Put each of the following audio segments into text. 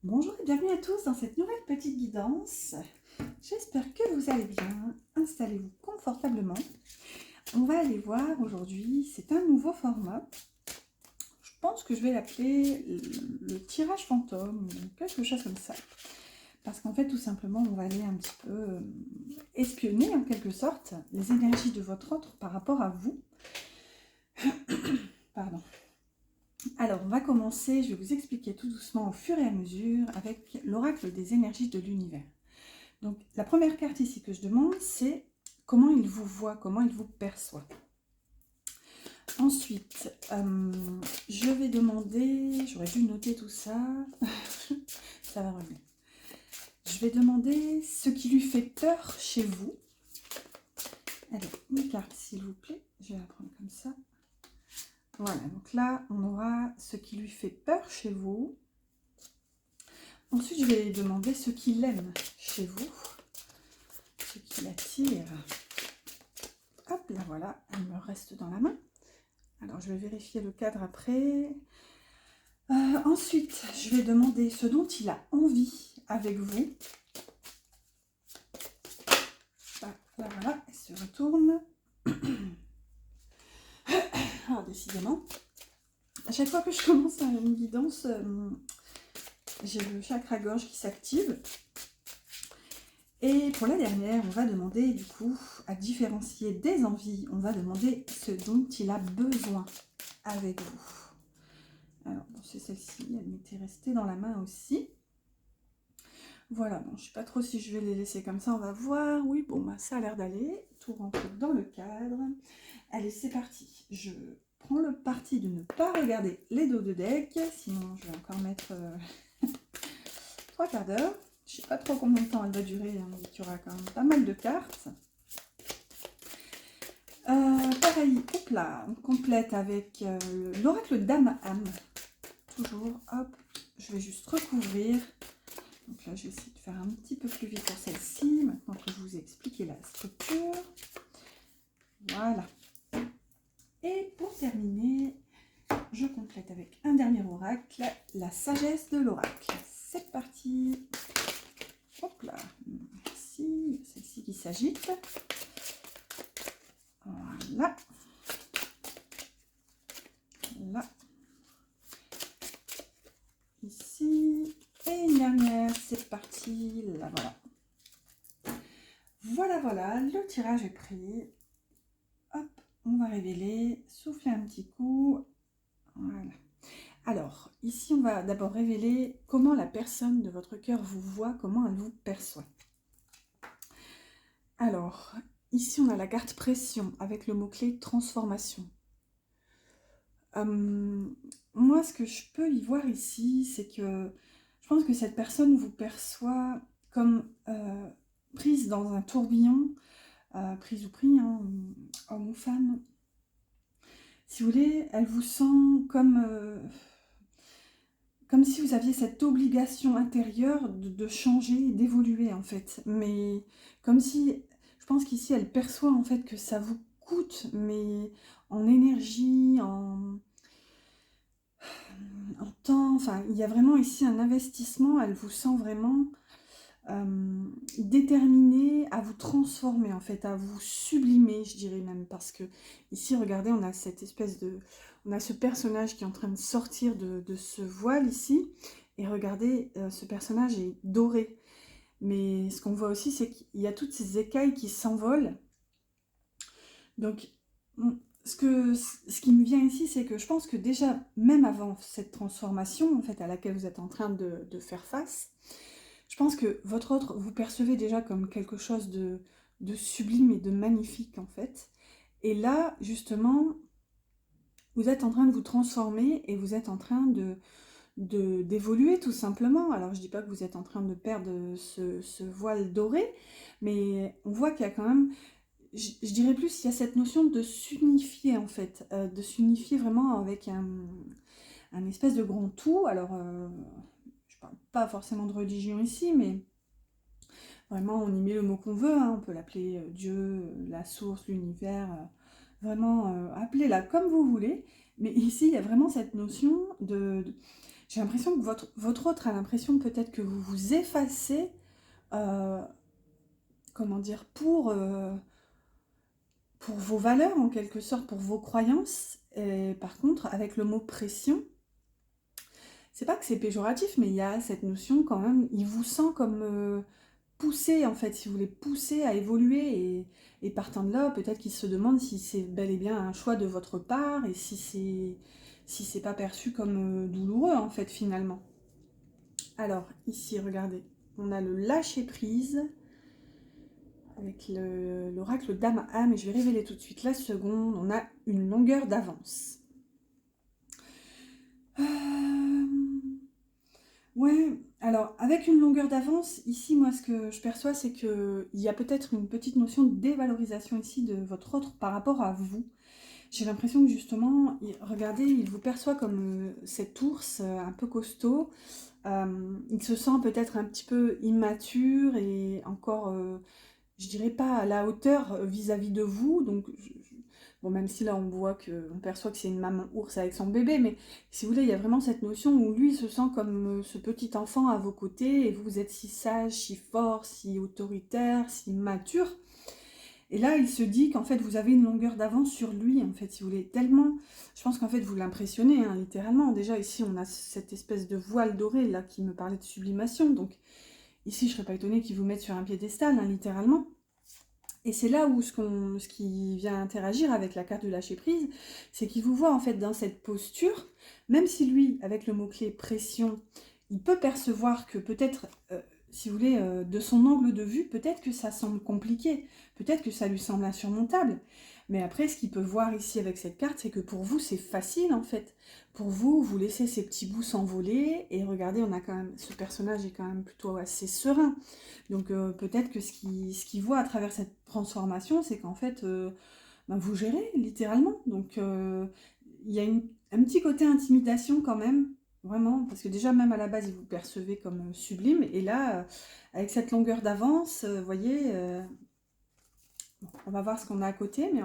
Bonjour et bienvenue à tous dans cette nouvelle petite guidance. J'espère que vous allez bien. Installez-vous confortablement. On va aller voir aujourd'hui, c'est un nouveau format. Je pense que je vais l'appeler le tirage fantôme ou quelque chose comme ça. Parce qu'en fait, tout simplement, on va aller un petit peu espionner en quelque sorte les énergies de votre autre par rapport à vous. Pardon. Alors, on va commencer, je vais vous expliquer tout doucement au fur et à mesure avec l'oracle des énergies de l'univers. Donc, la première carte ici que je demande, c'est comment il vous voit, comment il vous perçoit. Ensuite, je vais demander, j'aurais dû noter tout ça, ça va revenir. Je vais demander ce qui lui fait peur chez vous. Allez, une carte s'il vous plaît, je vais la prendre comme ça. Voilà, donc là, on aura ce qui lui fait peur chez vous. Ensuite, je vais demander ce qu'il aime chez vous, ce qui l'attire. Hop, là voilà, elle me reste dans la main. Alors, je vais vérifier le cadre après. Ensuite, je vais demander ce dont il a envie avec vous. Là, voilà, elle se retourne. Alors, décidément, à chaque fois que je commence une guidance, j'ai le chakra gorge qui s'active. Et pour la dernière, on va demander du coup à différencier des envies. On va demander ce dont il a besoin avec vous. Alors, bon, c'est celle-ci, elle m'était restée dans la main aussi. Voilà, bon, je ne sais pas trop si je vais les laisser comme ça, on va voir. Oui, bon, bah, ça a l'air d'aller. Tout rentre dans le cadre. Allez, c'est parti. Je prends le parti de ne pas regarder les dos de deck, sinon je vais encore mettre 3 quarts d'heure. Je ne sais pas trop combien de temps elle va durer, hein, mais il y aura quand même pas mal de cartes. Pareil, hop là, on complète avec l'oracle Dame Âme. Toujours, hop, je vais juste recouvrir. Donc là, je vais essayer de faire un petit peu plus vite pour celle-ci, maintenant que je vous ai expliqué la structure. Voilà. Et pour terminer, je complète avec un dernier oracle, la sagesse de l'oracle. C'est parti. Hop là. Merci. Celle-ci qui s'agite. Voilà. Là. Ici. Et une dernière. C'est parti. Là, voilà. Voilà, voilà. Le tirage est pris. Hop. On va révéler. Souffler un petit coup. Voilà. Alors, ici, on va d'abord révéler comment la personne de votre cœur vous voit, comment elle vous perçoit. Alors, ici, on a la carte pression avec le mot-clé transformation. Moi, ce que je peux y voir ici, c'est que je pense que cette personne vous perçoit comme prise dans un tourbillon, prise ou pris, hein, homme ou femme. Si vous voulez, elle vous sent comme si vous aviez cette obligation intérieure de changer, d'évoluer en fait. Mais comme si, je pense qu'ici elle perçoit en fait que ça vous coûte, mais en énergie, en temps, enfin il y a vraiment ici un investissement, elle vous sent vraiment déterminée à vous transformer en fait, à vous sublimer je dirais même, parce que ici regardez on a cette espèce de... On a ce personnage qui est en train de sortir de ce voile ici, et regardez, ce personnage est doré. Mais ce qu'on voit aussi, c'est qu'il y a toutes ces écailles qui s'envolent. Donc, ce qui me vient ici, c'est que je pense que déjà, même avant cette transformation, en fait, à laquelle vous êtes en train de faire face, je pense que votre autre, vous percevez déjà comme quelque chose de sublime et de magnifique, en fait. Et là, justement, vous êtes en train de vous transformer et vous êtes en train d'évoluer tout simplement. Alors je dis pas que vous êtes en train de perdre ce voile doré, mais on voit qu'il y a quand même, je dirais plus, il y a cette notion de s'unifier en fait, de s'unifier vraiment avec un espèce de grand tout. Alors je parle pas forcément de religion ici, mais vraiment on y met le mot qu'on veut, hein. On peut l'appeler Dieu, la source, l'univers, vraiment appelez-la comme vous voulez. Mais ici, il y a vraiment cette notion J'ai l'impression que votre autre a l'impression peut-être que vous vous effacez, euh, comment dire, pour vos valeurs en quelque sorte, pour vos croyances. Et par contre, avec le mot pression, c'est pas que c'est péjoratif, mais il y a cette notion quand même, il vous sent comme poussé en fait, si vous voulez pousser à évoluer et partant de là, peut-être qu'il se demande si c'est bel et bien un choix de votre part et si c'est pas perçu comme douloureux en fait finalement. Alors ici, regardez, on a le lâcher prise avec l'oracle Dame Âme et je vais révéler tout de suite la seconde. On a une longueur d'avance. Euh, Ouais, alors avec une longueur d'avance, ici, moi, ce que je perçois, c'est qu'il y a peut-être une petite notion de dévalorisation ici de votre autre par rapport à vous. J'ai l'impression que justement, regardez, il vous perçoit comme cet ours un peu costaud. Il se sent peut-être un petit peu immature et encore, je dirais pas à la hauteur vis-à-vis de vous. Donc, bon, même si là on voit que, on perçoit que c'est une maman ours avec son bébé, mais si vous voulez, il y a vraiment cette notion où lui il se sent comme ce petit enfant à vos côtés et vous êtes si sage, si fort, si autoritaire, si mature. Et là, il se dit qu'en fait, vous avez une longueur d'avance sur lui, en fait, si vous voulez, tellement... Je pense qu'en fait, vous l'impressionnez, hein, littéralement. Déjà, ici, on a cette espèce de voile doré, là, qui me parlait de sublimation. Donc, ici, je ne serais pas étonnée qu'il vous mette sur un piédestal, hein, littéralement. Et c'est là où ce qui vient interagir avec la carte de lâcher prise, c'est qu'il vous voit, en fait, dans cette posture, même si lui, avec le mot-clé pression, il peut percevoir que peut-être, si vous voulez, de son angle de vue, peut-être que ça semble compliqué, peut-être que ça lui semble insurmontable. Mais après, ce qu'il peut voir ici avec cette carte, c'est que pour vous, c'est facile en fait. Pour vous, vous laissez ces petits bouts s'envoler, et regardez, on a quand même, ce personnage est quand même plutôt assez serein. Donc peut-être que ce qu'il voit à travers cette transformation, c'est qu'en fait, ben, vous gérez littéralement. Donc il y a un petit côté intimidation quand même, vraiment, parce que déjà même à la base, il vous percevez comme sublime, et là, avec cette longueur d'avance, vous voyez, bon, on va voir ce qu'on a à côté, mais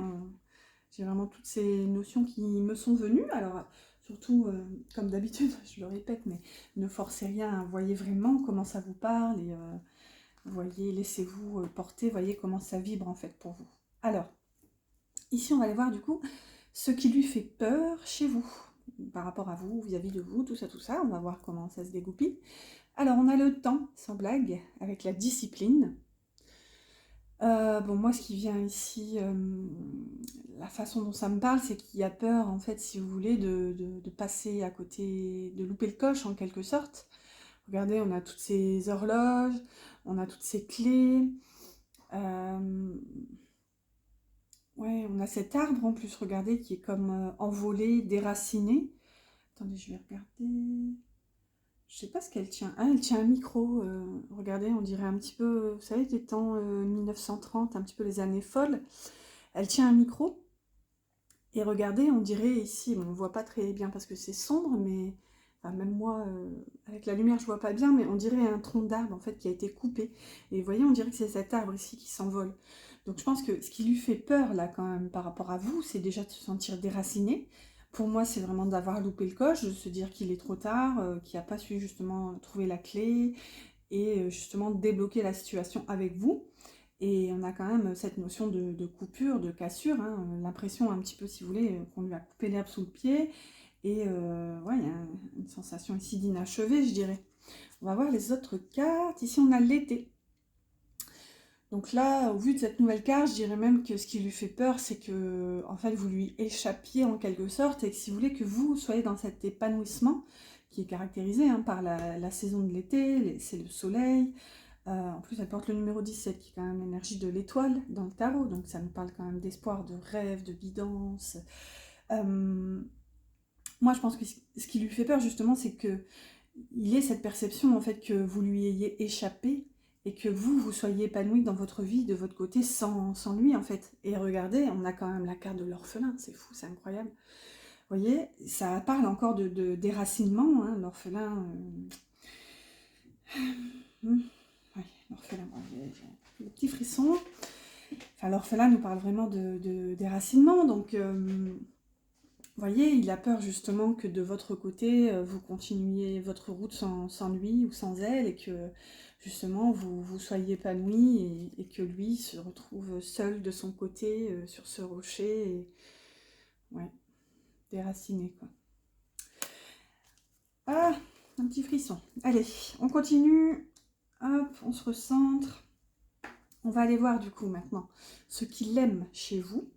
j'ai vraiment toutes ces notions qui me sont venues. Alors, surtout, comme d'habitude, je le répète, mais ne forcez rien, hein, voyez vraiment comment ça vous parle, et voyez, laissez-vous porter, voyez comment ça vibre en fait pour vous. Alors, ici, on va aller voir du coup ce qui lui fait peur chez vous, par rapport à vous, vis-à-vis de vous, tout ça, tout ça. On va voir comment ça se dégoupille. Alors, on a le temps, sans blague, avec la discipline. Bon, moi, ce qui vient ici, la façon dont ça me parle, c'est qu'il y a peur, en fait, si vous voulez, de passer à côté, de louper le coche, en quelque sorte. Regardez, on a toutes ces horloges, on a toutes ces clés. Ouais, on a cet arbre, en plus, regardez, qui est comme envolé, déraciné. Attendez, je vais regarder... Je sais pas ce qu'elle tient. Ah, elle tient un micro. Regardez, on dirait un petit peu, vous savez, des temps 1930, un petit peu les années folles. Elle tient un micro. Et regardez, on dirait ici, bon, on voit pas très bien parce que c'est sombre, mais enfin, même moi, avec la lumière, je vois pas bien, mais on dirait un tronc d'arbre en fait qui a été coupé. Et vous voyez, on dirait que c'est cet arbre ici qui s'envole. Donc je pense que ce qui lui fait peur là quand même par rapport à vous, c'est déjà de se sentir déraciné. Pour moi, c'est vraiment d'avoir loupé le coche, de se dire qu'il est trop tard, qu'il n'a pas su justement trouver la clé et justement débloquer la situation avec vous. Et on a quand même cette notion de coupure, de cassure, hein, l'impression un petit peu, si vous voulez, qu'on lui a coupé l'herbe sous le pied. Et ouais, il y a une sensation ici d'inachevé, je dirais. On va voir les autres cartes. Ici, on a l'été. Donc là, au vu de cette nouvelle carte, je dirais même que ce qui lui fait peur, c'est que en fait, vous lui échappiez en quelque sorte et que si vous voulez que vous soyez dans cet épanouissement qui est caractérisé hein, par la saison de l'été, c'est le soleil. En plus, elle porte le numéro 17 qui est quand même l'énergie de l'étoile dans le tarot, donc ça nous parle quand même d'espoir, de rêve, de guidance. Moi, je pense que ce qui lui fait peur justement, c'est que il ait cette perception en fait que vous lui ayez échappé et que vous soyez épanoui dans votre vie de votre côté sans lui en fait. Et regardez, on a quand même la carte de l'orphelin, c'est fou, c'est incroyable. Vous voyez, ça parle encore de déracinement, hein, l'orphelin. Ouais, l'orphelin, j'ai des petits frissons. Enfin, l'orphelin nous parle vraiment de déracinement, donc vous voyez, il a peur justement que de votre côté, vous continuiez votre route sans lui ou sans elle et que justement vous soyez épanoui et que lui se retrouve seul de son côté sur ce rocher et ouais, déraciné quoi. Ah, un petit frisson. Allez, on continue. Hop, on se recentre. On va aller voir du coup maintenant ce qu'il aime chez vous,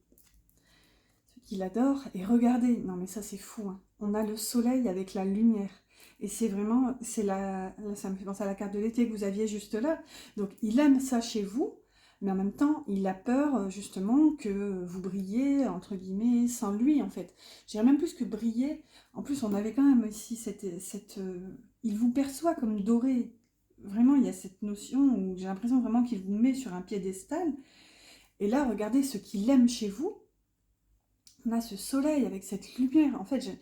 ce qu'il adore. Et regardez, non mais ça c'est fou, hein. On a le soleil avec la lumière. Et c'est vraiment, ça me fait penser à la carte de l'été que vous aviez juste là. Donc il aime ça chez vous, mais en même temps il a peur justement que vous brillez, entre guillemets, sans lui en fait. Je dirais même plus que briller. En plus on avait quand même ici il vous perçoit comme doré. Vraiment, il y a cette notion où j'ai l'impression vraiment qu'il vous met sur un piédestal. Et là, regardez ce qu'il aime chez vous. On a ce soleil avec cette lumière. En fait, j'ai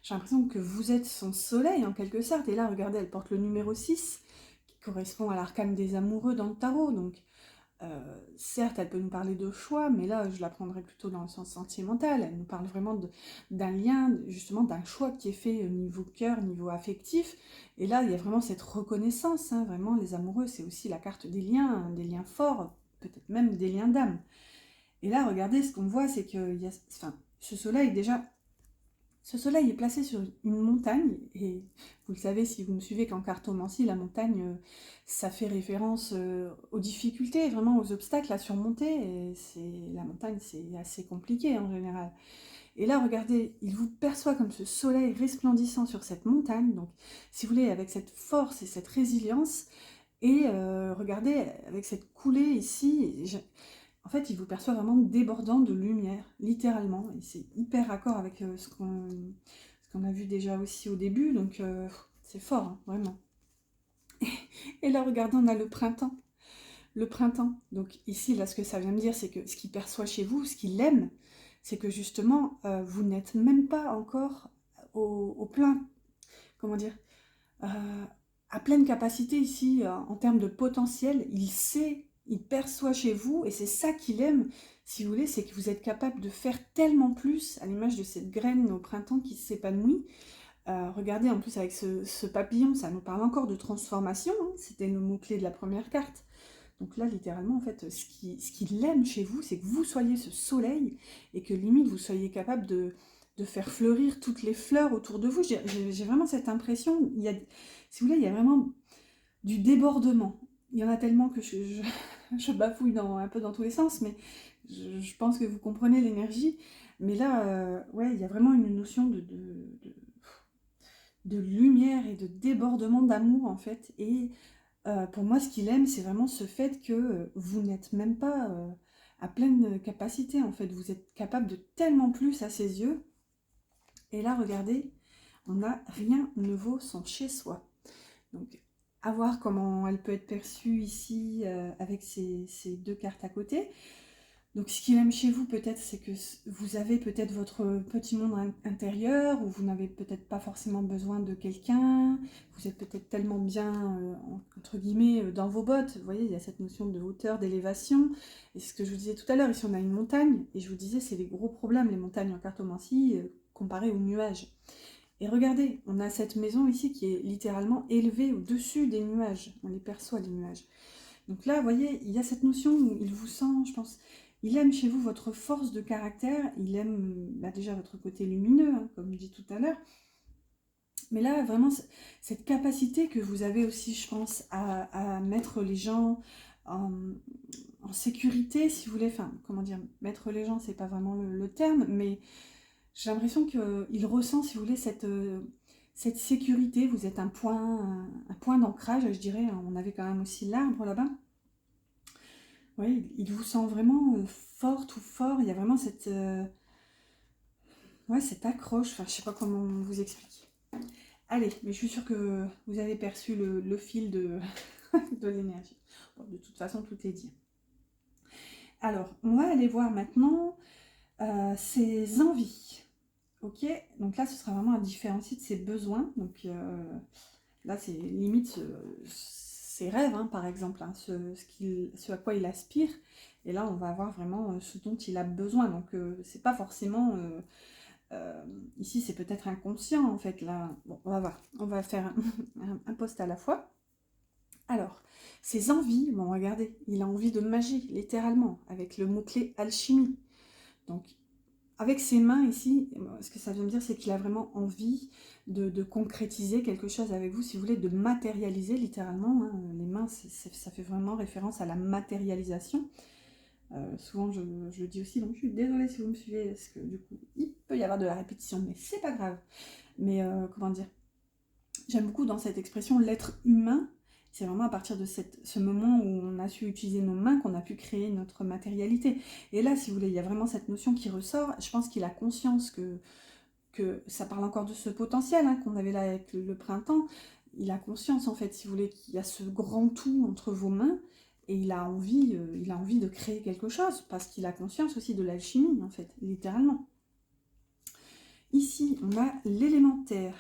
l'impression que vous êtes son soleil en quelque sorte. Et là, regardez, elle porte le numéro 6, qui correspond à l'arcane des amoureux dans le tarot. Donc, certes, elle peut nous parler de choix, mais là, je la prendrais plutôt dans le sens sentimental. Elle nous parle vraiment d'un lien, justement, d'un choix qui est fait au niveau cœur, niveau affectif. Et là, il y a vraiment cette reconnaissance. Hein, vraiment, les amoureux, c'est aussi la carte des liens forts, peut-être même des liens d'âme. Et là, regardez, ce qu'on voit, c'est que enfin, ce soleil, déjà, ce soleil est placé sur une montagne, et vous le savez si vous me suivez qu'en cartomancie, la montagne, ça fait référence aux difficultés, vraiment aux obstacles à surmonter, et la montagne, c'est assez compliqué en général. Et là, regardez, il vous perçoit comme ce soleil resplendissant sur cette montagne, donc si vous voulez, avec cette force et cette résilience, et regardez, avec cette coulée ici, en fait, il vous perçoit vraiment débordant de lumière, littéralement. Et c'est hyper raccord avec ce qu'on a vu déjà aussi au début. Donc, c'est fort, hein, vraiment. Et là, regardez, on a le printemps. Le printemps. Donc ici, là, ce que ça vient me dire, c'est que ce qu'il perçoit chez vous, ce qu'il aime, c'est que justement, vous n'êtes même pas encore au plein, comment dire, euh, à pleine capacité ici, en termes de potentiel. Il sait, il perçoit chez vous, et c'est ça qu'il aime, si vous voulez, c'est que vous êtes capable de faire tellement plus, à l'image de cette graine au printemps qui s'épanouit. Regardez, en plus, avec ce papillon, ça nous parle encore de transformation, hein. C'était le mot-clé de la première carte. Donc là, littéralement, en fait, ce qu'il aime chez vous, c'est que vous soyez ce soleil, et que limite, vous soyez capable de faire fleurir toutes les fleurs autour de vous. J'ai vraiment cette impression, si vous voulez, il y a vraiment du débordement. Il y en a tellement que je bafouille un peu dans tous les sens, mais je pense que vous comprenez l'énergie. Mais là, ouais, il y a vraiment une notion de lumière et de débordement d'amour, en fait. Et pour moi, ce qu'il aime, c'est vraiment ce fait que vous n'êtes même pas à pleine capacité, en fait. Vous êtes capable de tellement plus à ses yeux. Et là, regardez, on a rien ne vaut son chez-soi. Donc, à voir comment elle peut être perçue ici avec ces deux cartes à côté. Donc, ce qu'il aime chez vous, peut-être, c'est que vous avez peut-être votre petit monde intérieur, où vous n'avez peut-être pas forcément besoin de quelqu'un, vous êtes peut-être tellement bien, entre guillemets, dans vos bottes. Vous voyez, il y a cette notion de hauteur, d'élévation. Et c'est ce que je vous disais tout à l'heure, ici on a une montagne, et je vous disais, c'est les gros problèmes, les montagnes en cartomancie, comparées aux nuages. Et regardez, on a cette maison ici qui est littéralement élevée au-dessus des nuages. On les perçoit, les nuages. Donc là, vous voyez, il y a cette notion où il vous sent, je pense, il aime chez vous votre force de caractère, il aime déjà votre côté lumineux, hein, comme je dis tout à l'heure. Mais là, vraiment, cette capacité que vous avez aussi, je pense, à mettre les gens en sécurité, si vous voulez, enfin, comment dire, mettre les gens, c'est pas vraiment le terme, mais j'ai l'impression qu'il ressent, si vous voulez, cette sécurité. Vous êtes un point d'ancrage, je dirais. On avait quand même aussi l'arbre là-bas. Oui, il vous sent vraiment forte ou fort. Il y a vraiment ouais, cette accroche. Enfin, je sais pas comment vous expliquer. Allez, mais je suis sûre que vous avez perçu le fil de l'énergie. Bon, de toute façon, tout est dit. Alors, on va aller voir maintenant ses envies. Ok, donc là ce sera vraiment un différencier de ses besoins. Donc là c'est limite ses rêves, hein, par exemple, hein, ce à quoi il aspire. Et là on va avoir vraiment ce dont il a besoin. Donc c'est pas forcément Ici, c'est peut-être inconscient, en fait, là. Bon, on va voir. On va faire un post à la fois. Alors, ses envies, bon, regardez, il a envie de magie, littéralement, avec le mot-clé alchimie. Donc, avec ses mains ici, ce que ça veut me dire, c'est qu'il a vraiment envie de concrétiser quelque chose avec vous, si vous voulez, de matérialiser, littéralement. Hein. Les mains, ça fait vraiment référence à la matérialisation. Souvent, je le dis aussi, donc je suis désolée si vous me suivez, parce que du coup, il peut y avoir de la répétition, mais c'est pas grave. Mais comment dire, j'aime beaucoup dans cette expression l'être humain. C'est vraiment à partir de ce moment où on a su utiliser nos mains qu'on a pu créer notre matérialité. Et là, si vous voulez, il y a vraiment cette notion qui ressort. Je pense qu'il a conscience que ça parle encore de ce potentiel hein, qu'on avait là avec le printemps. Il a conscience, en fait, si vous voulez, qu'il y a ce grand tout entre vos mains. Et il a envie de créer quelque chose, parce qu'il a conscience aussi de l'alchimie, en fait, littéralement. Ici, on a l'élémentaire.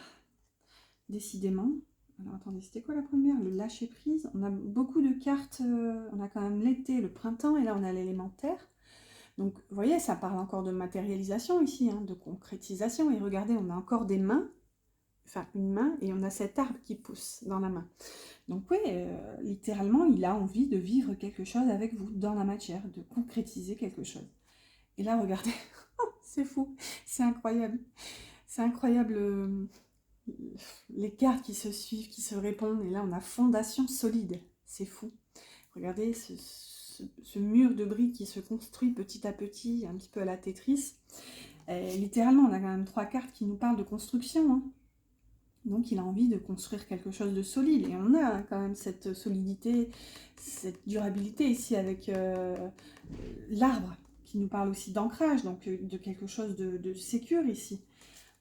Décidément. Alors attendez, c'était quoi la première? Le lâcher prise. On a beaucoup de cartes, on a quand même l'été, le printemps, et là on a l'élémentaire. Donc vous voyez, ça parle encore de matérialisation ici, hein, de concrétisation. Et regardez, on a encore des mains, enfin une main, et on a cet arbre qui pousse dans la main. Donc oui, littéralement, il a envie de vivre quelque chose avec vous dans la matière, de concrétiser quelque chose. Et là, regardez, c'est fou, c'est incroyable. C'est incroyable les cartes qui se suivent, qui se répondent. Et là, on a fondation solide. C'est fou. Regardez ce mur de briques qui se construit petit à petit, un petit peu à la Tetris. Et littéralement, on a quand même 3 cartes qui nous parlent de construction. Hein. Donc, il a envie de construire quelque chose de solide. Et on a quand même cette solidité, cette durabilité ici avec l'arbre qui nous parle aussi d'ancrage, donc de quelque chose de sécure ici.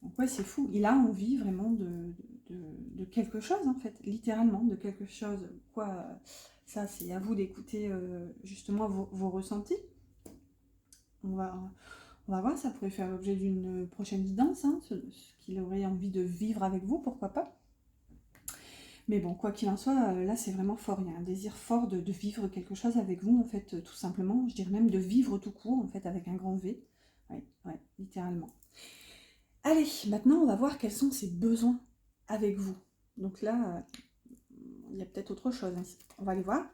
Donc ouais, c'est fou. Il a envie vraiment de quelque chose, en fait, littéralement, de quelque chose. Quoi, ça, c'est à vous d'écouter justement vos ressentis. On va voir, ça pourrait faire l'objet d'une prochaine guidance, hein, ce qu'il aurait envie de vivre avec vous, pourquoi pas. Mais bon, quoi qu'il en soit, là, c'est vraiment fort. Il y a un désir fort de vivre quelque chose avec vous, en fait, tout simplement. Je dirais même de vivre tout court, en fait, avec un grand V. Ouais, littéralement. Allez, maintenant on va voir quels sont ses besoins avec vous. Donc là, il y a peut-être autre chose. Hein. On va aller voir.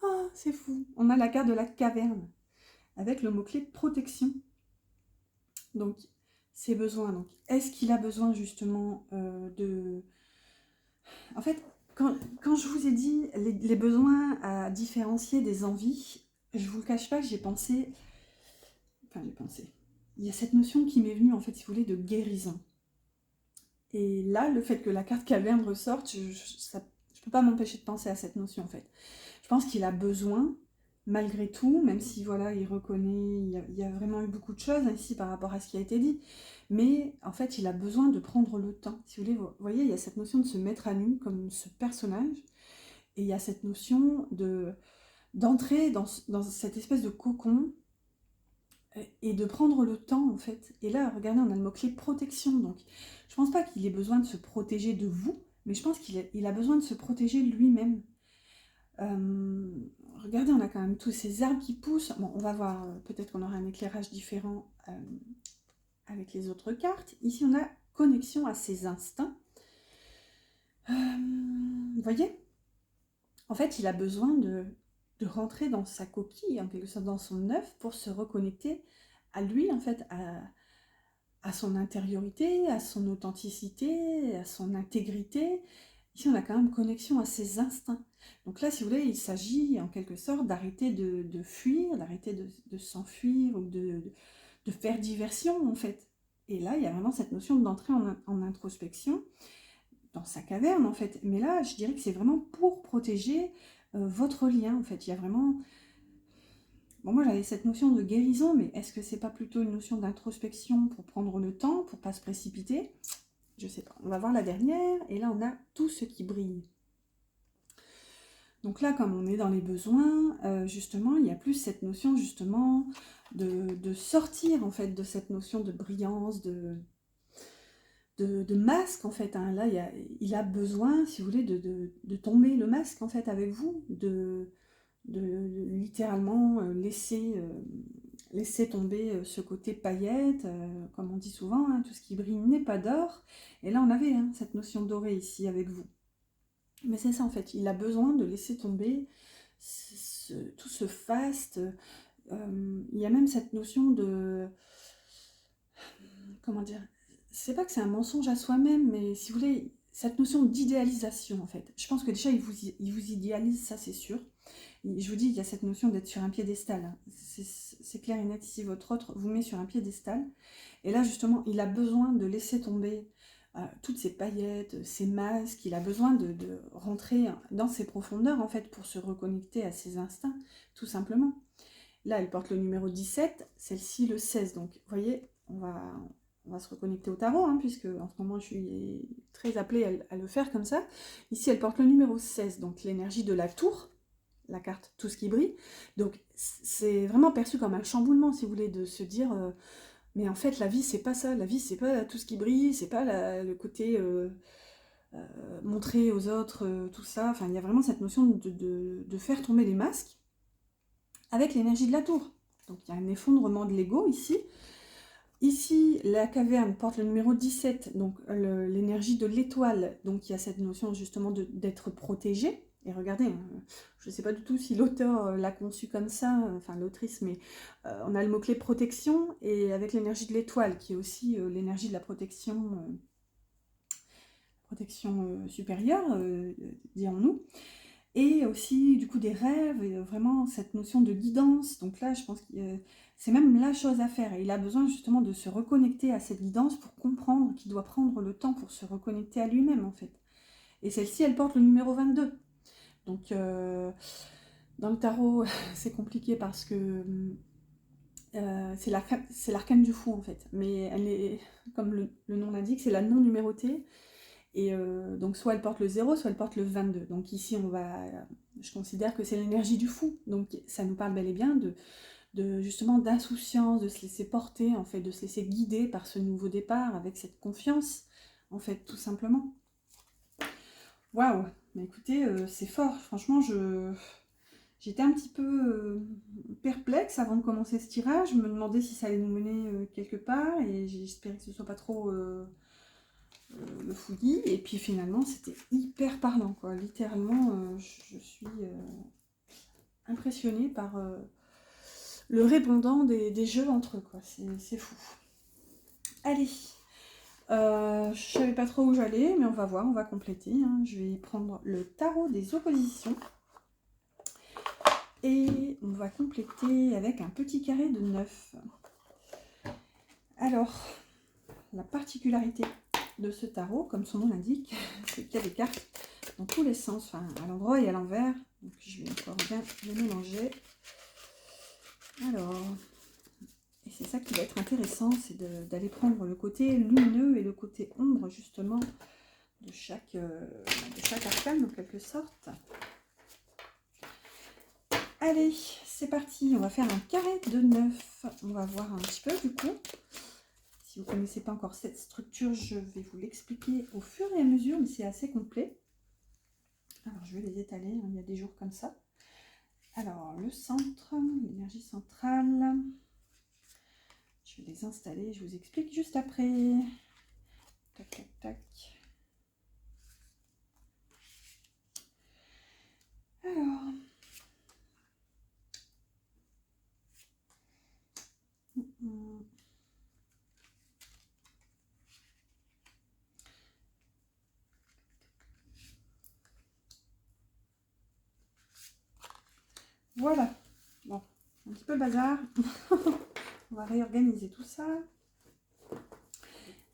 Oh, c'est fou. On a la carte de la caverne avec le mot-clé protection. Donc, ses besoins. Donc, est-ce qu'il a besoin justement de... En fait, quand je vous ai dit les besoins à différencier des envies, je vous le cache pas que j'ai pensé... Enfin, j'ai pensé... Il y a cette notion qui m'est venue, en fait, si vous voulez, de guérison. Et là, le fait que la carte caverne ressorte, je ne peux pas m'empêcher de penser à cette notion, en fait. Je pense qu'il a besoin, malgré tout, même si, voilà, il reconnaît, il y a vraiment eu beaucoup de choses ici par rapport à ce qui a été dit, mais, en fait, il a besoin de prendre le temps. Si vous voulez, vous voyez, il y a cette notion de se mettre à nu, comme ce personnage, et il y a cette notion d'entrer dans cette espèce de cocon, et de prendre le temps, en fait. Et là, regardez, on a le mot-clé protection. Donc, je pense pas qu'il ait besoin de se protéger de vous, mais je pense qu'il a besoin de se protéger lui-même. Regardez, on a quand même tous ces arbres qui poussent. Bon, on va voir, peut-être qu'on aura un éclairage différent avec les autres cartes. Ici, on a connexion à ses instincts. Vous voyez? En fait, il a besoin de rentrer dans sa coquille, en quelque sorte dans son œuf, pour se reconnecter à lui, en fait, à son intériorité, à son authenticité, à son intégrité. Ici, on a quand même connexion à ses instincts. Donc là, si vous voulez, il s'agit en quelque sorte d'arrêter de fuir, d'arrêter de s'enfuir ou de faire diversion, en fait. Et là, il y a vraiment cette notion d'entrer en introspection dans sa caverne, en fait. Mais là, je dirais que c'est vraiment pour protéger votre lien, en fait. Il y a vraiment... Bon, moi, j'avais cette notion de guérison, mais est-ce que c'est pas plutôt une notion d'introspection pour prendre le temps, pour pas se précipiter? Je sais pas. On va voir la dernière, et là, on a tout ce qui brille. Donc là, comme on est dans les besoins, justement, il y a plus cette notion, justement, de sortir, en fait, de cette notion de brillance, de masque, en fait. Hein. Là, il a besoin, si vous voulez, de tomber le masque, en fait, avec vous, de littéralement laisser laisser tomber ce côté paillette, comme on dit souvent, hein, tout ce qui brille n'est pas d'or. Et là, on avait hein, cette notion dorée ici avec vous. Mais c'est ça en fait, il a besoin de laisser tomber tout ce faste. Il y a même cette notion de... Comment dire? C'est pas que c'est un mensonge à soi-même, mais si vous voulez, cette notion d'idéalisation en fait. Je pense que déjà, il vous idéalise, ça c'est sûr. Je vous dis, il y a cette notion d'être sur un piédestal. Hein. C'est clair et net ici, votre autre vous met sur un piédestal. Et là, justement, il a besoin de laisser tomber toutes ces paillettes, ces masques. Il a besoin de rentrer dans ses profondeurs, en fait, pour se reconnecter à ses instincts, tout simplement. Là, elle porte le numéro 17, celle-ci le 16. Donc, vous voyez, on va se reconnecter au tarot, hein, puisque en ce moment, je suis très appelée à le faire comme ça. Ici, elle porte le numéro 16, donc l'énergie de la tour. La carte tout ce qui brille. Donc c'est vraiment perçu comme un chamboulement, si vous voulez, de se dire mais en fait la vie c'est pas ça, la vie c'est pas tout ce qui brille, c'est pas le côté montrer aux autres tout ça. Enfin, il y a vraiment cette notion de faire tomber les masques avec l'énergie de la tour. Donc il y a un effondrement de l'ego ici. Ici, la caverne porte le numéro 17, donc l'énergie de l'étoile. Donc il y a cette notion justement d'être protégé. Et regardez, hein, je ne sais pas du tout si l'auteur l'a conçu comme ça, enfin l'autrice, mais on a le mot-clé protection, et avec l'énergie de l'étoile, qui est aussi l'énergie de la protection, supérieure, dirons-nous. Et aussi du coup des rêves, et vraiment cette notion de guidance. Donc là, je pense que c'est même la chose à faire. Et il a besoin justement de se reconnecter à cette guidance pour comprendre qu'il doit prendre le temps pour se reconnecter à lui-même en fait. Et celle-ci, elle porte le numéro 22. Donc dans le tarot, c'est compliqué parce que c'est l'arcane du fou en fait. Mais elle est, comme le nom l'indique, c'est la non numérotée. Et donc soit elle porte le 0, soit elle porte le 22. Donc ici, je considère que c'est l'énergie du fou. Donc ça nous parle bel et bien justement d'insouciance, de se laisser porter, en fait, de se laisser guider par ce nouveau départ, avec cette confiance, en fait, tout simplement. Waouh! Mais écoutez, c'est fort. Franchement, j'étais un petit peu perplexe avant de commencer ce tirage. Je me demandais si ça allait nous mener quelque part, et j'espérais que ce soit pas trop... le fouillis, et puis finalement c'était hyper parlant quoi, littéralement je suis impressionnée par le répondant des jeux entre eux quoi, c'est fou. Allez, je savais pas trop où j'allais, mais on va voir, on va compléter, hein. Je vais prendre le tarot des oppositions et on va compléter avec un petit carré de 9. Alors, la particularité de ce tarot, comme son nom l'indique, c'est qu'il y a des cartes dans tous les sens, enfin à l'endroit et à l'envers. Donc je vais encore bien les mélanger. Alors, et c'est ça qui va être intéressant, c'est d'aller prendre le côté lumineux et le côté ombre justement de chaque arcane en quelque sorte. Allez, c'est parti, on va faire un carré de 9. On va voir un petit peu du coup. Si vous ne connaissez pas encore cette structure, je vais vous l'expliquer au fur et à mesure, mais c'est assez complet. Alors, je vais les étaler, hein, il y a des jours comme ça. Alors, le centre, l'énergie centrale. Je vais les installer, je vous explique juste après. Tac, tac, tac. Alors... Voilà. Bon, un petit peu le bazar. On va réorganiser tout ça.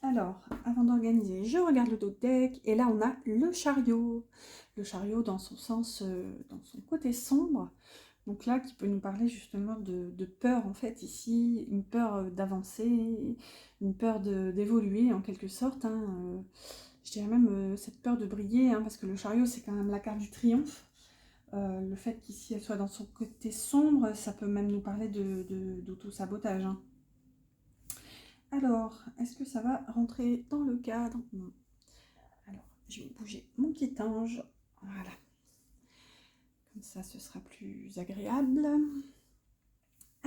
Alors, avant d'organiser, je regarde le dos de deck. Et là, on a le chariot. Le chariot dans son sens, dans son côté sombre. Donc là, qui peut nous parler justement de peur, en fait, ici. Une peur d'avancer, une peur d'évoluer, en quelque sorte. Hein. Je dirais même cette peur de briller, hein, parce que le chariot, c'est quand même la carte du triomphe. Le fait qu'ici, elle soit dans son côté sombre, ça peut même nous parler d'auto-sabotage. Hein. Alors, est-ce que ça va rentrer dans le cadre? Non. Alors, je vais bouger mon petit ange. Voilà. Comme ça, ce sera plus agréable.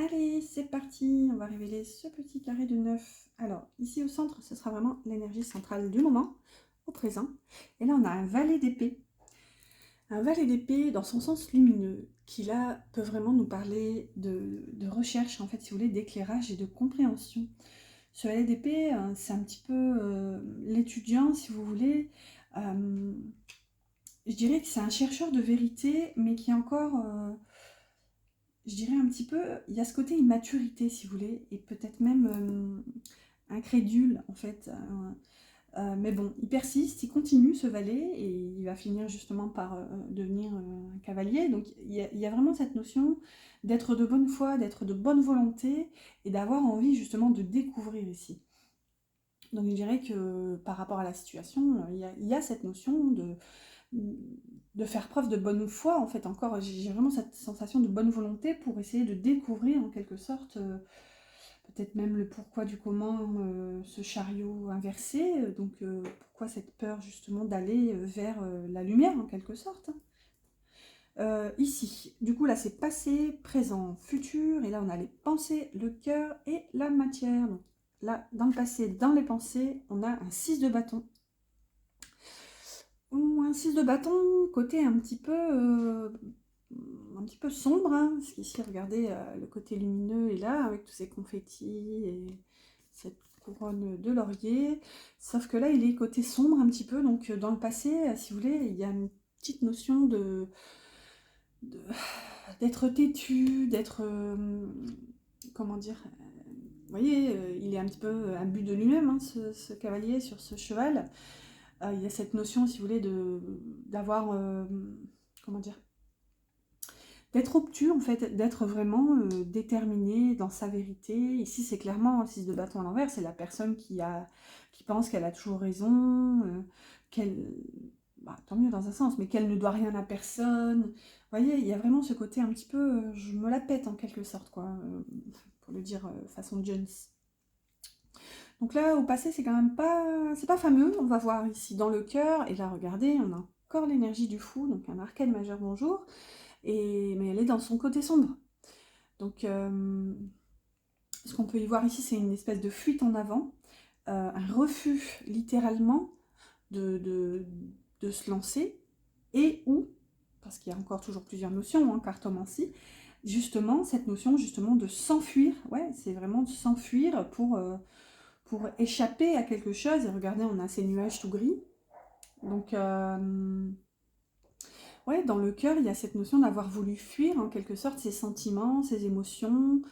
Allez, c'est parti, on va révéler ce petit carré de 9. Alors, ici au centre, ce sera vraiment l'énergie centrale du moment, au présent. Et là, on a un valet d'épée. Un valet d'épée dans son sens lumineux, qui là peut vraiment nous parler de recherche, en fait, si vous voulez, d'éclairage et de compréhension. Ce valet d'épée, c'est un petit peu l'étudiant, si vous voulez. Je dirais que c'est un chercheur de vérité, mais qui est encore, je dirais un petit peu, il y a ce côté immaturité, si vous voulez, et peut-être même incrédule, en fait. Mais bon, il persiste, il continue ce valet, et il va finir justement par devenir un cavalier. Donc il y a vraiment cette notion d'être de bonne foi, d'être de bonne volonté, et d'avoir envie justement de découvrir ici. Donc je dirais que par rapport à la situation, il y a cette notion de faire preuve de bonne foi, en fait, encore, j'ai vraiment cette sensation de bonne volonté pour essayer de découvrir en quelque sorte, peut-être même le pourquoi du comment, ce chariot inversé, donc pourquoi cette peur justement d'aller vers la lumière en quelque sorte. Ici, du coup là c'est passé, présent, futur, et là on a les pensées, le cœur et la matière. Donc, là, dans le passé, dans les pensées, on a un 6 de bâton. Ou un 6 de bâton, côté un petit peu sombre, hein, parce qu'ici, regardez, le côté lumineux est là, avec tous ces confettis et cette couronne de laurier. Sauf que là, il est côté sombre un petit peu, donc dans le passé, si vous voulez, il y a une petite notion de- d'être têtu, d'être... comment dire, vous voyez, il est un petit peu imbu de lui-même, hein, ce cavalier sur ce cheval. Il y a cette notion, si vous voulez, d'avoir, comment dire, d'être obtus, en fait, d'être vraiment déterminé dans sa vérité. Ici, c'est clairement un 6 de bâton à l'envers, c'est la personne qui pense qu'elle a toujours raison, qu'elle... Bah, tant mieux dans un sens, mais qu'elle ne doit rien à personne. Vous voyez, il y a vraiment ce côté un petit peu, je me la pète en quelque sorte, quoi, pour le dire façon Jones. Donc là, au passé, c'est quand même pas... C'est pas fameux, on va voir ici dans le cœur, et là, regardez, on a encore l'énergie du fou, donc un arcane majeur, bonjour, mais elle est dans son côté sombre. Donc, ce qu'on peut y voir ici, c'est une espèce de fuite en avant, un refus, littéralement, de, de se lancer, et ou, parce qu'il y a encore toujours plusieurs notions, hein, cartomancie, justement, cette notion justement de s'enfuir, ouais, c'est vraiment de s'enfuir pour échapper à quelque chose. Et regardez, on a ces nuages tout gris. Donc, ouais, dans le cœur, il y a cette notion d'avoir voulu fuir, en quelque sorte, ses sentiments, ses émotions,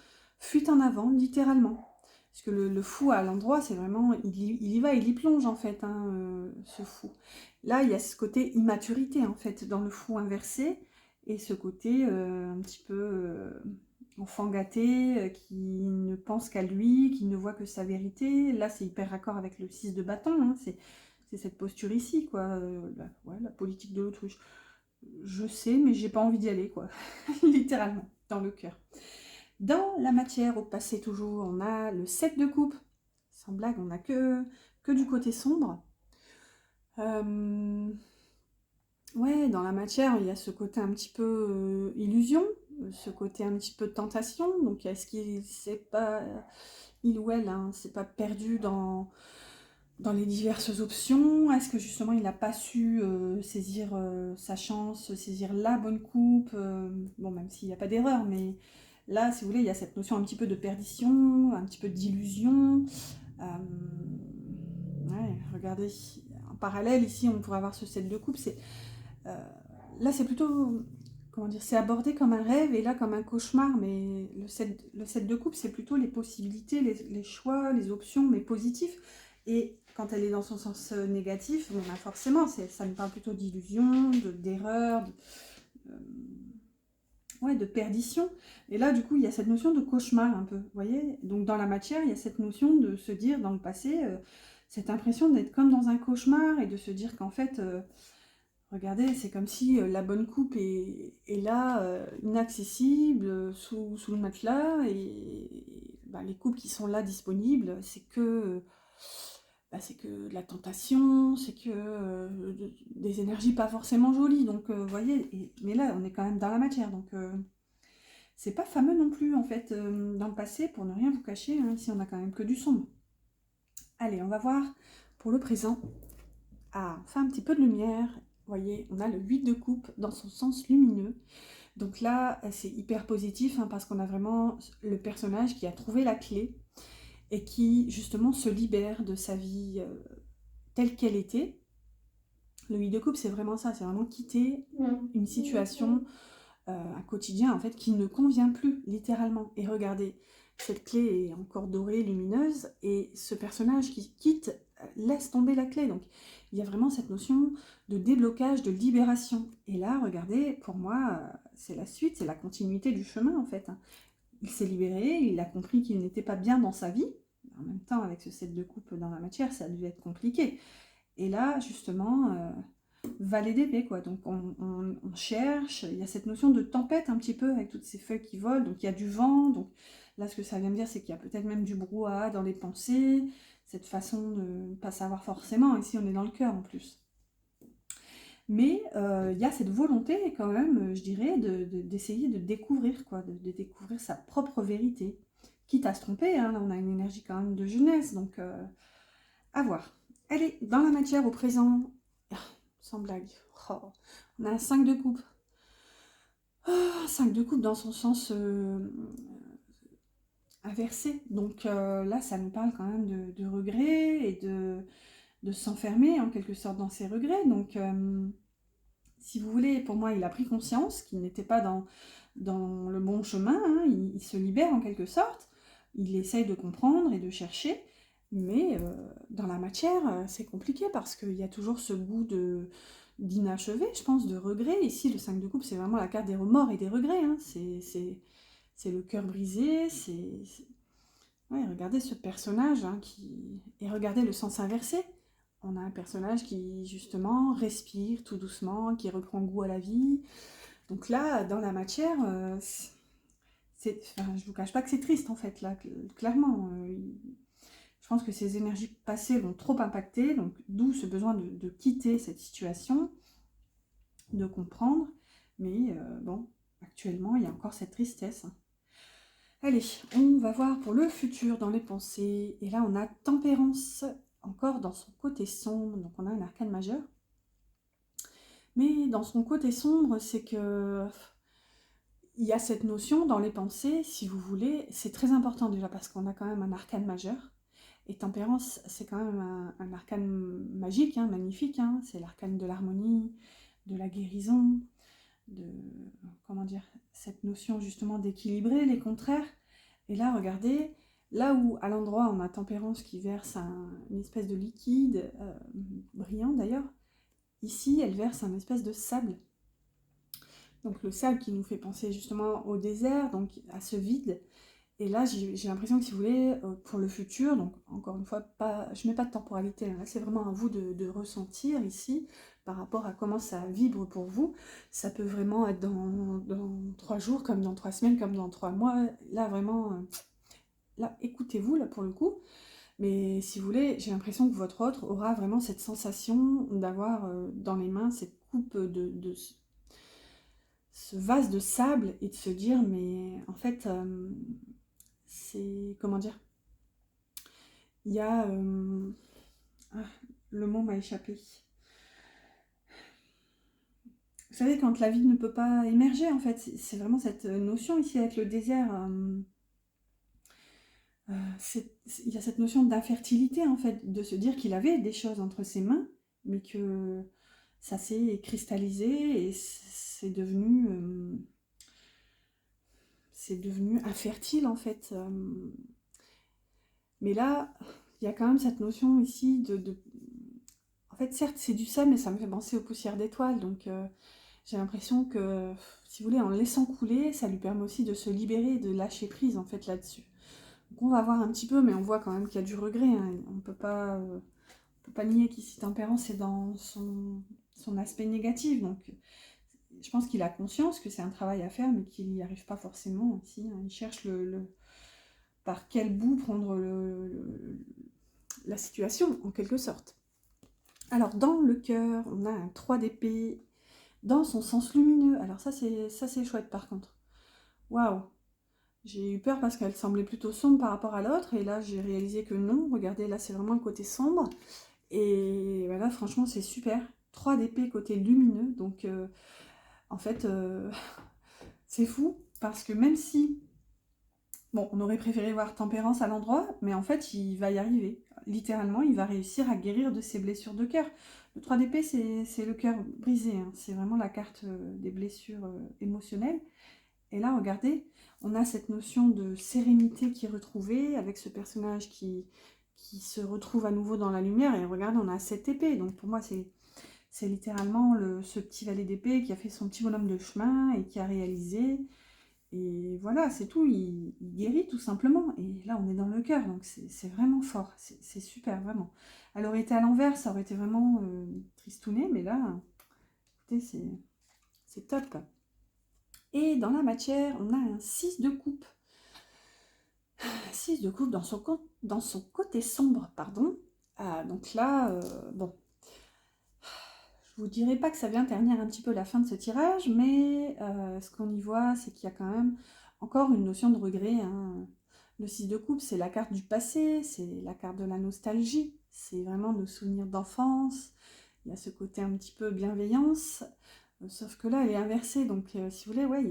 fuite en avant, littéralement. Parce que le fou à l'endroit, c'est vraiment, il y va, il y plonge, en fait, hein, ce fou. Là, il y a ce côté immaturité, en fait, dans le fou inversé, et ce côté un petit peu enfant gâté, qui ne pense qu'à lui, qui ne voit que sa vérité. Là, c'est hyper raccord avec le 6 de bâton, hein, c'est cette posture ici, quoi, ouais, la politique de l'autruche. Je sais, mais j'ai pas envie d'y aller, quoi, littéralement, dans le cœur. Dans la matière, au passé toujours, on a le 7 de coupe. Sans blague, on n'a que du côté sombre. Ouais, dans la matière, il y a ce côté un petit peu illusion, ce côté un petit peu tentation. Donc, est-ce qu'il s'est pas, il ou elle, hein, s'est pas perdu dans les diverses options? Est-ce que justement il n'a pas su saisir sa chance, saisir la bonne coupe? Bon, même s'il n'y a pas d'erreur, mais là, si vous voulez, il y a cette notion un petit peu de perdition, un petit peu d'illusion. Ouais, regardez, en parallèle, ici, on pourrait avoir ce 7 de coupe. Euh, là, c'est plutôt, comment dire, c'est abordé comme un rêve et là comme un cauchemar, mais le 7 de coupe, c'est plutôt les possibilités, les choix, les options, mais positifs. Et quand elle est dans son sens négatif, bon, bah forcément, ça nous parle plutôt d'illusion, d'erreur, ouais, de perdition. Et là, du coup, il y a cette notion de cauchemar un peu, vous voyez. Donc, dans la matière, il y a cette notion de se dire, dans le passé, cette impression d'être comme dans un cauchemar et de se dire qu'en fait, regardez, c'est comme si la bonne coupe est là, inaccessible, sous le matelas, et bah, les coupes qui sont là disponibles, c'est que de la tentation, c'est que des énergies pas forcément jolies. Donc, vous voyez, mais là, on est quand même dans la matière. Donc, c'est pas fameux non plus, en fait, dans le passé, pour ne rien vous cacher, hein. Ici, on a quand même que du sombre. Allez, on va voir pour le présent. Ah, on fait un petit peu de lumière. Vous voyez, on a le 8 de coupe dans son sens lumineux. Donc là, c'est hyper positif, hein, parce qu'on a vraiment le personnage qui a trouvé la clé et qui, justement, se libère de sa vie telle qu'elle était. Le 8 de coupe, c'est vraiment ça, c'est vraiment quitter une situation, un quotidien, en fait, qui ne convient plus, littéralement. Et regardez, cette clé est encore dorée, lumineuse, et ce personnage qui quitte laisse tomber la clé. Donc, il y a vraiment cette notion de déblocage, de libération. Et là, regardez, pour moi, c'est la suite, c'est la continuité du chemin, en fait. Il s'est libéré, il a compris qu'il n'était pas bien dans sa vie. En même temps, avec ce 7 de coupe dans la matière, ça a dû être compliqué. Et là, justement, valet d'épée, quoi. Donc, on cherche. Il y a cette notion de tempête, un petit peu, avec toutes ces feuilles qui volent. Donc, il y a du vent. Donc, là, ce que ça vient me dire, c'est qu'il y a peut-être même du brouhaha dans les pensées. Cette façon de ne pas savoir forcément. Ici, on est dans le cœur, en plus. Mais il y a cette volonté, quand même, je dirais, d'essayer de découvrir, quoi. De découvrir sa propre vérité. Quitte à se tromper, hein. Là, on a une énergie, quand même, de jeunesse. Donc, à voir. Allez, dans la matière, au présent, sans blague, oh, on a un 5 de coupe. Oh, 5 de coupe dans son sens inversé. Donc là, ça nous parle quand même de regrets et de s'enfermer en quelque sorte dans ses regrets. Donc, si vous voulez, pour moi, il a pris conscience qu'il n'était pas dans le bon chemin. Hein. Il se libère en quelque sorte. Il essaye de comprendre et de chercher. Mais dans la matière, c'est compliqué parce qu'il y a toujours ce goût d'inachevé, je pense, de regret. Ici, le 5 de coupe, c'est vraiment la carte des remords et des regrets. Hein. C'est le cœur brisé. Ouais, regardez ce personnage, hein, et regardez le sens inversé. On a un personnage qui, justement, respire tout doucement, qui reprend goût à la vie. Donc là, dans la matière, enfin, je vous cache pas que c'est triste, en fait, là, clairement. Je pense que ces énergies passées vont trop impacter, donc d'où ce besoin de quitter cette situation, de comprendre. Mais bon, actuellement, il y a encore cette tristesse. Allez, on va voir pour le futur dans les pensées. Et là, on a tempérance, encore dans son côté sombre. Donc, on a un arcane majeur. Mais dans son côté sombre, c'est que il y a cette notion dans les pensées, si vous voulez, c'est très important déjà parce qu'on a quand même un arcane majeur. Et tempérance, c'est quand même un arcane magique, hein, magnifique. Hein. C'est l'arcane de l'harmonie, de la guérison, de, comment dire, cette notion justement d'équilibrer les contraires. Et là, regardez, là où à l'endroit on a tempérance qui verse une espèce de liquide, brillant d'ailleurs, ici elle verse un espèce de sable. Donc le sable qui nous fait penser justement au désert, donc à ce vide. Et là, j'ai l'impression que si vous voulez, pour le futur, donc encore une fois, je ne mets pas de temporalité, hein, là c'est vraiment à vous de ressentir ici, par rapport à comment ça vibre pour vous. Ça peut vraiment être dans 3 jours, comme dans 3 semaines, comme dans 3 mois. Là, vraiment, là, écoutez-vous, là, pour le coup. Mais si vous voulez, j'ai l'impression que votre autre aura vraiment cette sensation d'avoir dans les mains cette coupe de ce vase de sable et de se dire, mais en fait... c'est, comment dire, il y a, ah, le mot m'a échappé. Vous savez, quand la vie ne peut pas émerger, en fait, c'est vraiment cette notion ici avec le désert. Il y a cette notion d'infertilité, en fait, de se dire qu'il avait des choses entre ses mains, mais que ça s'est cristallisé et c'est devenu infertile, en fait. Mais là, il y a quand même cette notion ici En fait, certes, c'est du sable, mais ça me fait penser aux poussières d'étoiles. Donc, j'ai l'impression que, si vous voulez, en le laissant couler, ça lui permet aussi de se libérer, de lâcher prise, en fait, là-dessus. Donc, on va voir un petit peu, mais on voit quand même qu'il y a du regret. Hein. On ne peut pas nier qu'ici, tempérance est dans son aspect négatif. Donc, je pense qu'il a conscience que c'est un travail à faire, mais qu'il n'y arrive pas forcément ici. Hein. Il cherche par quel bout prendre la situation, en quelque sorte. Alors, dans le cœur, on a un 3 d'épée dans son sens lumineux. Alors ça c'est chouette par contre. Waouh! J'ai eu peur parce qu'elle semblait plutôt sombre par rapport à l'autre, et là j'ai réalisé que non, regardez, là c'est vraiment le côté sombre, et voilà, franchement c'est super. 3 d'épée côté lumineux, donc en fait c'est fou, parce que même si, bon, on aurait préféré voir Tempérance à l'endroit, mais en fait il va y arriver. Littéralement, il va réussir à guérir de ses blessures de cœur. Le 3 d'épée c'est le cœur brisé, hein. C'est vraiment la carte des blessures émotionnelles. Et là, regardez, on a cette notion de sérénité qui est retrouvée avec ce personnage qui se retrouve à nouveau dans la lumière. Et regardez, on a cette épée. Donc pour moi, c'est littéralement ce petit valet d'épée qui a fait son petit bonhomme de chemin et qui a réalisé. Et voilà, c'est tout. Il guérit tout simplement. Et là, on est dans le cœur. Donc c'est vraiment fort. C'est super, vraiment. Elle aurait été à l'envers, ça aurait été vraiment tristouné. Mais là, écoutez, c'est top. Et dans la matière, on a un 6 de coupe. 6 de coupe dans son côté sombre, pardon. Ah, donc là, bon, je vous dirais pas que ça vient ternir un petit peu la fin de ce tirage, mais ce qu'on y voit, c'est qu'il y a quand même encore une notion de regret, hein. Le 6 de coupe, c'est la carte du passé, c'est la carte de la nostalgie, c'est vraiment nos souvenirs d'enfance. Il y a ce côté un petit peu bienveillance, sauf que là, elle est inversée, donc si vous voulez, ouais,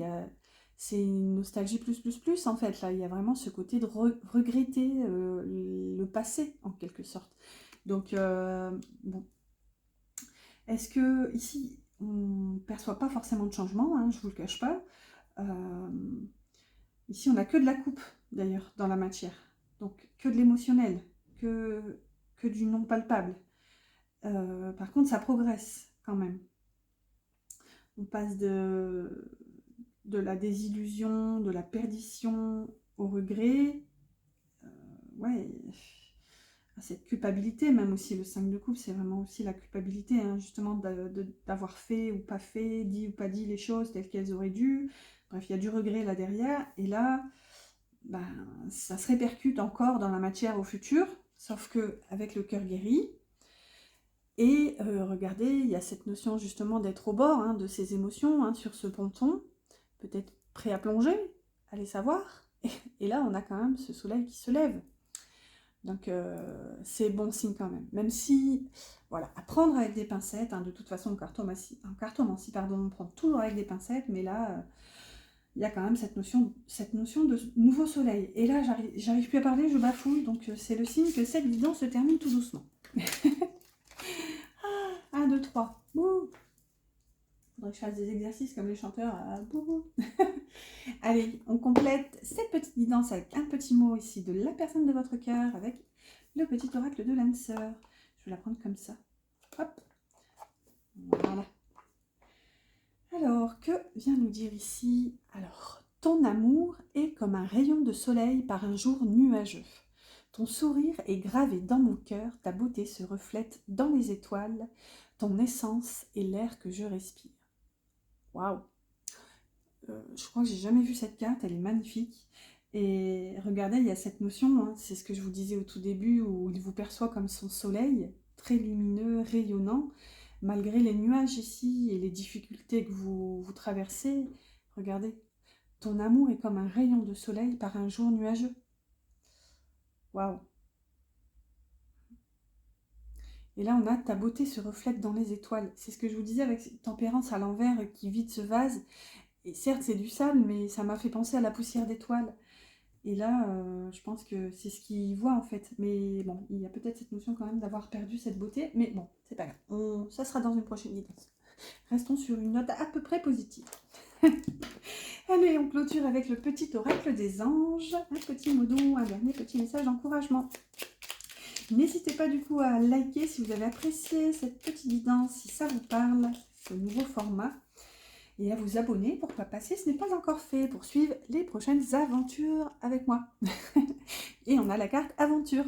c'est une nostalgie plus en fait. Là, il y a vraiment ce côté de regretter le passé, en quelque sorte. Donc, bon, est-ce que ici, on ne perçoit pas forcément de changement, hein, je ne vous le cache pas. Euh, Ici, on n'a que de la coupe, d'ailleurs, dans la matière. Donc, que de l'émotionnel, que du non palpable. Par contre, ça progresse quand même. On passe de la désillusion, de la perdition au regret. Ouais, à cette culpabilité, même aussi le 5 de coupe, c'est vraiment aussi la culpabilité, hein, justement, d'avoir fait ou pas fait, dit ou pas dit les choses telles qu'elles auraient dû. Bref, il y a du regret là derrière. Et là, ben, ça se répercute encore dans la matière au futur, sauf que avec le cœur guéri. Et regardez, il y a cette notion justement d'être au bord, hein, de ses émotions, hein, sur ce ponton, peut-être prêt à plonger, allez savoir. Et là, on a quand même ce soleil qui se lève. Donc c'est bon signe quand même. Même si, voilà, à prendre avec des pincettes, hein, de toute façon en cartomancie, pardon, on prend toujours avec des pincettes, mais là, il y a quand même cette notion de nouveau soleil. Et là, j'arrive plus à parler, je bafouille, donc c'est le signe que cette guidance se termine tout doucement. 1, 2, 3. Bouh. Faudrait que je fasse des exercices comme les chanteurs. Bouh. Allez, on complète cette petite guidance avec un petit mot ici de la personne de votre cœur, avec le petit oracle de l'âme sœur. Je vais la prendre comme ça. Hop. Voilà. Alors, que vient nous dire ici? Alors, ton amour est comme un rayon de soleil par un jour nuageux. Ton sourire est gravé dans mon cœur, ta beauté se reflète dans les étoiles, ton essence est l'air que je respire. Waouh! Je crois que j'ai jamais vu cette carte, elle est magnifique. Et regardez, il y a cette notion, hein, c'est ce que je vous disais au tout début, où il vous perçoit comme son soleil, très lumineux, rayonnant, malgré les nuages ici et les difficultés que vous traversez. Regardez, ton amour est comme un rayon de soleil par un jour nuageux. Waouh! Et là, on a ta beauté se reflète dans les étoiles. C'est ce que je vous disais avec cette tempérance à l'envers qui vide ce vase. Et certes, c'est du sable, mais ça m'a fait penser à la poussière d'étoiles. Et là, je pense que c'est ce qu'il voit en fait. Mais bon, il y a peut-être cette notion quand même d'avoir perdu cette beauté. Mais bon, c'est pas grave. Ça sera dans une prochaine guidance. Restons sur une note à peu près positive. Allez, on clôture avec le petit oracle des anges. Un petit mot doux, un dernier petit message d'encouragement. N'hésitez pas du coup à liker si vous avez apprécié cette petite guidance, si ça vous parle, ce nouveau format. Et à vous abonner, pourquoi pas, si ce n'est pas encore fait, pour suivre les prochaines aventures avec moi. Et on a la carte aventure.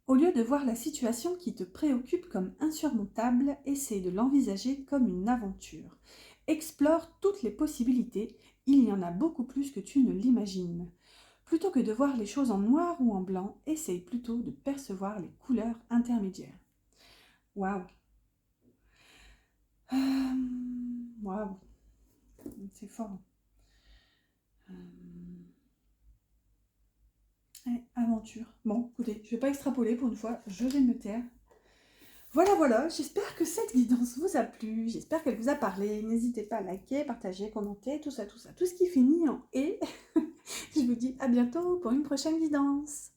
Au lieu de voir la situation qui te préoccupe comme insurmontable, essaie de l'envisager comme une aventure. Explore toutes les possibilités, il y en a beaucoup plus que tu ne l'imagines. Plutôt que de voir les choses en noir ou en blanc, essaye plutôt de percevoir les couleurs intermédiaires. Waouh! Waouh! C'est fort. Ouais, aventure. Bon, écoutez, je vais pas extrapoler pour une fois, je vais me taire. Voilà, voilà, j'espère que cette guidance vous a plu, j'espère qu'elle vous a parlé. N'hésitez pas à liker, partager, commenter, tout ça, tout ce qui finit en « et ». Je vous dis à bientôt pour une prochaine guidance.